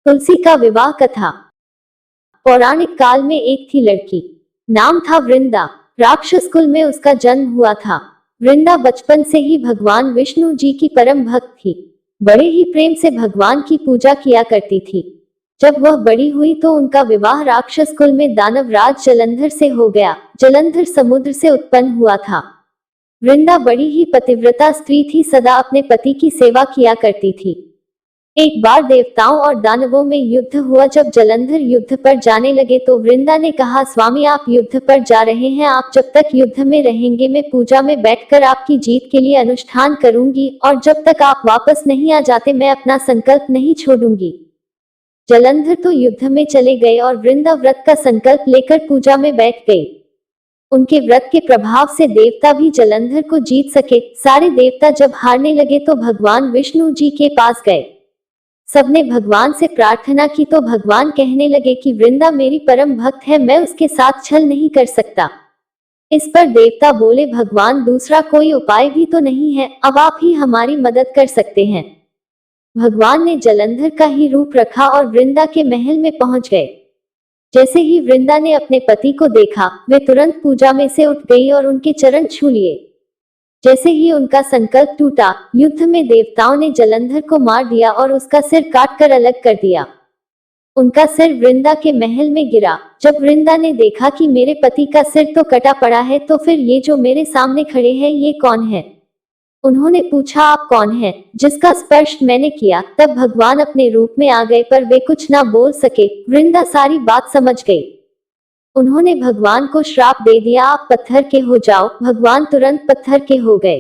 तुलसी का विवाह कथा। पौराणिक काल में एक थी लड़की, नाम था वृंदा। राक्षस कुल में उसका जन्म हुआ था। वृंदा बचपन से ही भगवान विष्णु जी की परम भक्त थी। बड़े ही प्रेम से भगवान की पूजा किया करती थी। जब वह बड़ी हुई तो उनका विवाह राक्षस कुल में दानव राज जलंधर से हो गया। जलंधर समुद्र से उत्पन्न हुआ था। वृंदा बड़ी ही पतिव्रता स्त्री थी, सदा अपने पति की सेवा किया करती थी। एक बार देवताओं और दानवों में युद्ध हुआ। जब जलंधर युद्ध पर जाने लगे तो वृंदा ने कहा, स्वामी आप युद्ध पर जा रहे हैं, आप जब तक युद्ध में रहेंगे मैं पूजा में बैठकर आपकी जीत के लिए अनुष्ठान करूंगी, और जब तक आप वापस नहीं आ जाते मैं अपना संकल्प नहीं छोड़ूंगी। जलंधर तो युद्ध में चले गए और वृंदा व्रत का संकल्प लेकर पूजा में बैठ गई। उनके व्रत के प्रभाव से देवता भी जलंधर को जीत सके। सारे देवता जब हारने लगे तो भगवान विष्णु जी के पास गए। सबने भगवान से प्रार्थना की तो भगवान कहने लगे कि वृंदा मेरी परम भक्त है, मैं उसके साथ छल नहीं कर सकता। इस पर देवता बोले, भगवान दूसरा कोई उपाय भी तो नहीं है, अब आप ही हमारी मदद कर सकते हैं। भगवान ने जलंधर का ही रूप रखा और वृंदा के महल में पहुंच गए। जैसे ही वृंदा ने अपने पति को देखा, वे तुरंत पूजा में से उठ गई और उनके चरण छू लिए। जैसे ही उनका संकल्प टूटा, युद्ध में देवताओं ने जलंधर को मार दिया और उसका सिर काटकर अलग कर दिया। उनका सिर वृंदा के महल में गिरा। जब वृंदा ने देखा कि मेरे पति का सिर तो कटा पड़ा है, तो फिर ये जो मेरे सामने खड़े हैं ये कौन है? उन्होंने पूछा, आप कौन हैं जिसका स्पर्श मैंने किया? तब भगवान अपने रूप में आ गए, पर वे कुछ ना बोल सके। वृंदा सारी बात समझ गई। उन्होंने भगवान को श्राप दे दिया, आप पत्थर के हो जाओ। भगवान तुरंत पत्थर के हो गए।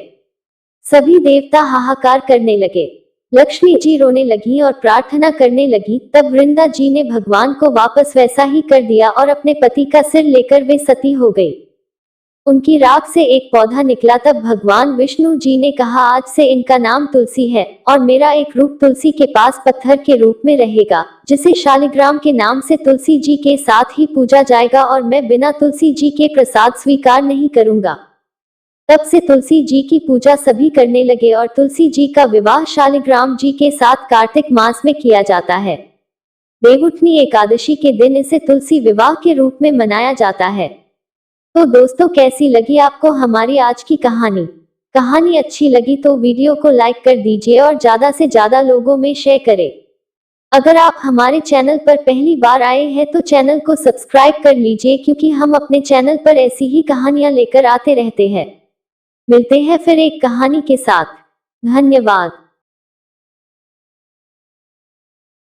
सभी देवता हाहाकार करने लगे। लक्ष्मी जी रोने लगी और प्रार्थना करने लगी। तब वृंदा जी ने भगवान को वापस वैसा ही कर दिया और अपने पति का सिर लेकर वे सती हो गई। उनकी राख से एक पौधा निकला। तब भगवान विष्णु जी ने कहा, आज से इनका नाम तुलसी है और मेरा एक रूप तुलसी के पास पत्थर के रूप में रहेगा, जिसे शालिग्राम के नाम से तुलसी जी के साथ ही पूजा जाएगा और मैं बिना तुलसी जी के प्रसाद स्वीकार नहीं करूंगा। तब से तुलसी जी की पूजा सभी करने लगे और तुलसी जी का विवाह शालिग्राम जी के साथ कार्तिक मास में किया जाता है। देवउठनी एकादशी के दिन इसे तुलसी विवाह के रूप में मनाया जाता है। तो दोस्तों, कैसी लगी आपको हमारी आज की कहानी अच्छी लगी तो वीडियो को लाइक कर दीजिए और ज्यादा से ज्यादा लोगों में शेयर करें। अगर आप हमारे चैनल पर पहली बार आए हैं तो चैनल को सब्सक्राइब कर लीजिए, क्योंकि हम अपने चैनल पर ऐसी ही कहानियां लेकर आते रहते हैं। मिलते हैं फिर एक कहानी के साथ। धन्यवाद।